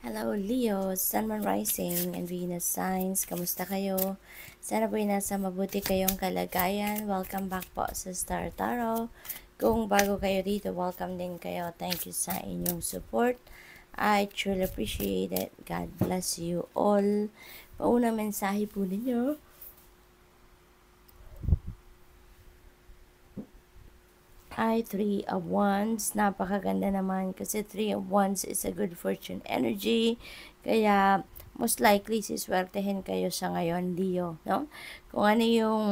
Hello Leo, Sun, Moon Rising, and Venus Signs. Kamusta kayo? Sana po'y nasa mabuti kayong kalagayan. Welcome back po sa Star Tarot. Kung bago kayo dito, welcome din kayo. Thank you sa inyong support. I truly appreciate it. God bless you all. Paunang mensahe po ninyo. Ay, Three of Wands. Napakaganda naman kasi Three of Wands is a good fortune energy. Kaya, most likely, siswertehin kayo sa ngayon, Leo, no? Kung ano yung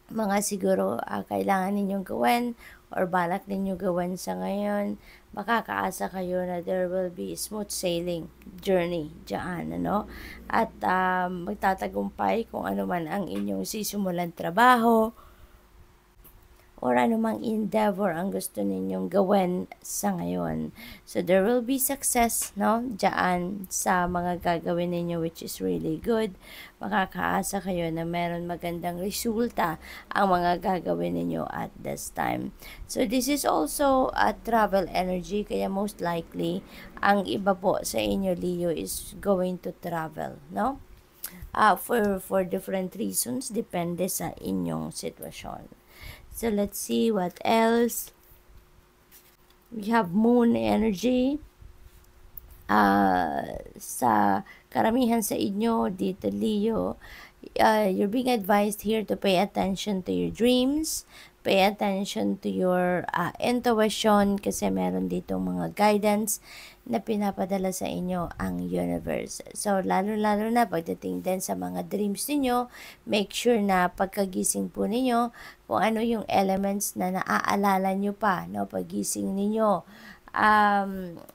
mga siguro kailangan ninyong gawin or balak ninyo gawin sa ngayon, makakaasa kayo na there will be smooth sailing journey dyan, ano? At magtatagumpay kung ano man ang inyong sisimulan trabaho, or anumang endeavor ang gusto ninyong gawin sa ngayon. So, there will be success, no? Diyan sa mga gagawin ninyo, which is really good. Makakaasa kayo na meron magandang resulta ang mga gagawin ninyo at this time. So, this is also a travel energy, kaya most likely, ang iba po sa inyo, Leo, is going to travel, no? For different reasons, depende sa inyong sitwasyon. So, let's see what else. We have moon energy. Sa karamihan sa inyo, dito Leo, you're being advised here to pay attention to your dreams, pay attention to your intuition, kasi meron dito mga guidance na pinapadala sa inyo ang universe. So, lalo-lalo na pagdating din sa mga dreams niyo, make sure na pagkagising po ninyo, kung ano yung elements na naaalala nyo pa, no, paggising ninyo,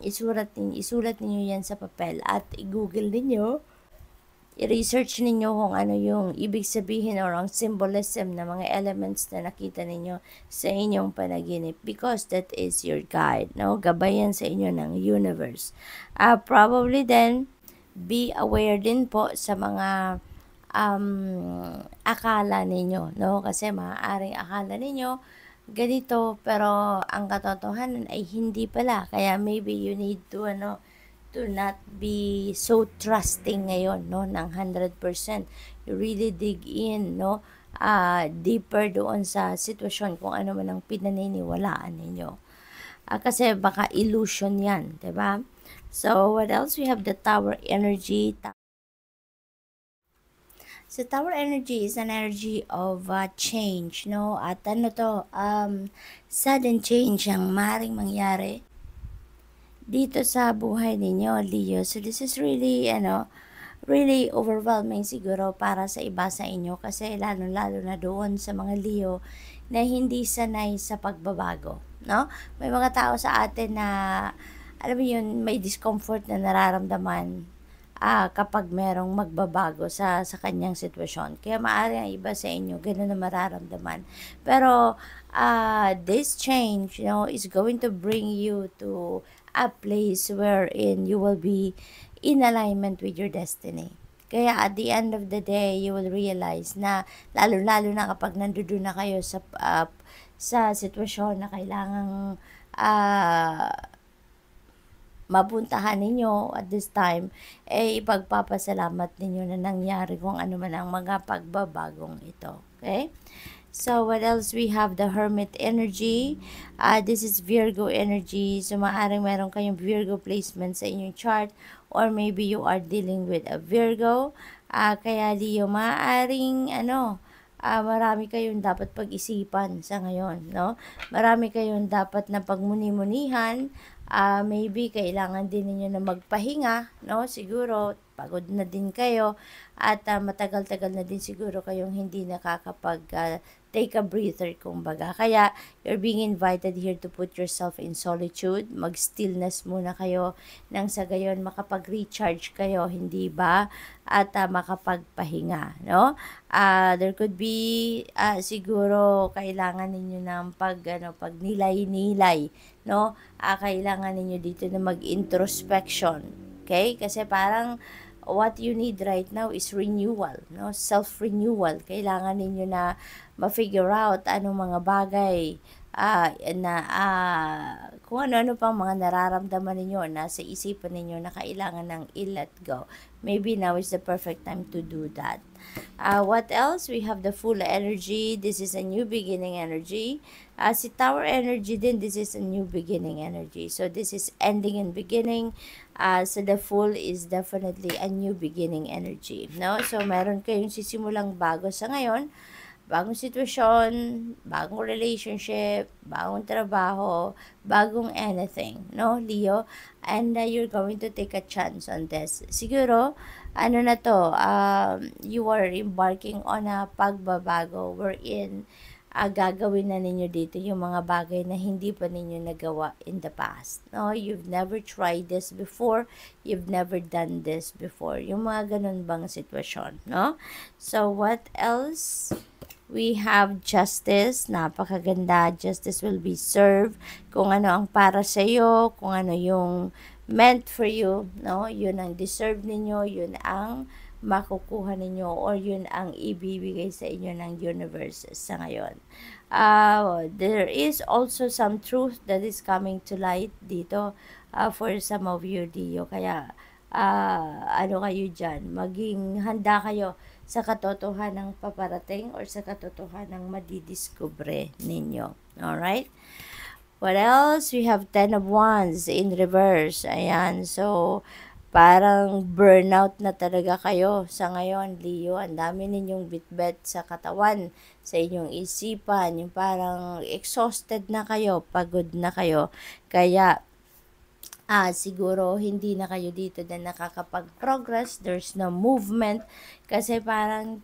isulat niyo yan sa papel at i-google niyo, i-research ninyo kung ano yung ibig sabihin or ang symbolism ng mga elements na nakita ninyo sa inyong panaginip, because that is your guide, no? Gabayan sa inyo ng universe. Probably then, be aware din po sa mga akala ninyo, no? Kasi maaaring akala ninyo ganito, pero ang katotohanan ay hindi pala. Kaya maybe you need to to not be so trusting ngayon, no, ng 100%. You really dig in, no, deeper doon sa sitwasyon kung ano man ang pinaniniwalaan ninyo. Kasi baka illusion yan, diba? So, what else? We have the Tower energy. So, Tower energy is an energy of change, no? At ano to, sudden change ang maaaring mangyari dito sa buhay ninyo, Leo. So, this is really, really overwhelming siguro para sa iba sa inyo, kasi lalo-lalo na doon sa mga Leo na hindi sanay sa pagbabago, no? May mga tao sa atin na, alam mo yun, may discomfort na nararamdaman kapag merong magbabago sa kanyang sitwasyon. Kaya maaari ang iba sa inyo, ganun na mararamdaman. Pero, this change, is going to bring you to a place wherein you will be in alignment with your destiny. Kaya at the end of the day, you will realize na lalo-lalo na kapag nandoon na kayo sa sitwasyon na kailangang mapuntahan ninyo at this time, ipagpapasalamat ninyo na nangyari kung ano man ang mga pagbabagong ito. Okay? So, what else? We have the Hermit energy. This is Virgo energy. So, maaaring meron kayong Virgo placement sa inyong chart, or maybe you are dealing with a Virgo. Kaya Leo, maaaring marami kayong dapat pag-isipan sa ngayon, no? Marami kayong dapat na pagmuni-munihan. Maybe kailangan din ninyo na magpahinga, no? Siguro pagod na din kayo at matagal-tagal na din siguro kayong hindi nakakapag take a breather, kumbaga. Kaya you're being invited here to put yourself in solitude. Mag-stillness muna kayo nang sa gayon makapag-recharge kayo, hindi ba? At makapagpahinga, no? There could be siguro kailangan ninyo ng pagnilay-nilay, no? Kailangan ninyo dito na mag-introspection. Okay? Kasi parang what you need right now is renewal, no? Self-renewal. Kailangan ninyo na ma-figure out anong mga bagay kung ano-ano pang mga nararamdaman ninyo, nasa isipan ninyo na kailangan ng i-let go. Maybe now is the perfect time to do that. What else? We have the full energy. This is a new beginning energy. Si Tower energy din, this is a new beginning energy. So this is ending and beginning. So the full is definitely a new beginning energy. No? So meron kayong sisimulang bago sa ngayon. Bagong sitwasyon, bagong relationship, bagong trabaho, bagong anything, no, Leo? And you're going to take a chance on this. Siguro, ano na to, you are embarking on a pagbabago wherein gagawin na ninyo dito yung mga bagay na hindi pa ninyo nagawa in the past. No, you've never tried this before, you've never done this before. Yung mga ganun bang sitwasyon, no? So, what else? We have justice, napakaganda. Justice will be served. Kung ano ang para sa iyo, kung ano yung meant for you, no? Yun ang deserve ninyo, yun ang makukuha ninyo, or yun ang ibibigay sa inyo ng universe sa ngayon. There is also some truth that is coming to light dito for some of you, Dio. Kaya, ano kayo dyan, maging handa kayo sa katotohanang paparating or sa katotohanang madidiscover ninyo. Alright? What else? We have 10 of Wands in reverse. Ayan. So, parang burnout na talaga kayo sa ngayon, Leo. Ang dami ninyong bitbit sa katawan, sa inyong isipan. Yung parang exhausted na kayo, pagod na kayo. Kaya, siguro hindi na kayo dito na nakakapag-progress, there's no movement, kasi parang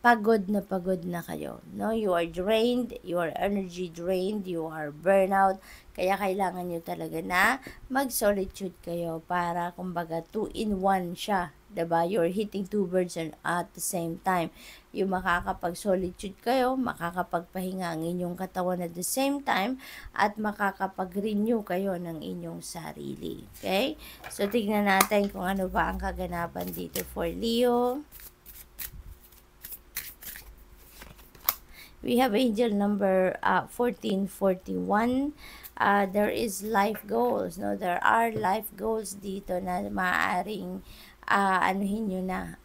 pagod na kayo, no? You are drained, you are energy drained, you are burnout, kaya kailangan nyo talaga na mag-solitude kayo para kumbaga 2-in-1 siya, diba? You're hitting 2 birds at the same time. Yung makakapag-solitude kayo, makakapagpahinga ang inyong katawan at the same time, at makakapag-renew kayo ng inyong sarili. Okay? So, tignan natin kung ano ba ang kaganapan dito for Leo. We have angel number 1441. There is life goals, no? There are life goals dito na maaaring anuhin nyo na,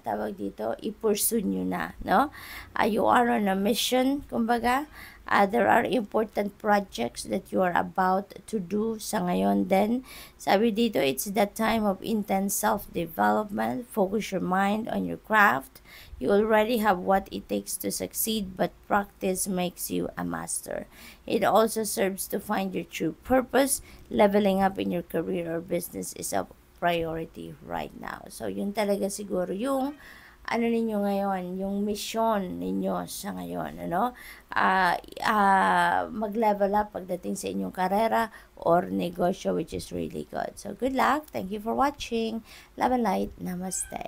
tawag dito, i-pursue nyo na, no? You are on a mission, kumbaga. There are important projects that you are about to do sa ngayon din. Sabi dito, it's the time of intense self-development. Focus your mind on your craft. You already have what it takes to succeed, but practice makes you a master. It also serves to find your true purpose. Leveling up in your career or business is a priority right now. So, yun talaga siguro yung ano ninyo ngayon, yung mission ninyo sa ngayon, ano? Mag-level up pagdating sa inyong karera or negosyo, which is really good. So, good luck. Thank you for watching. Love and light. Namaste.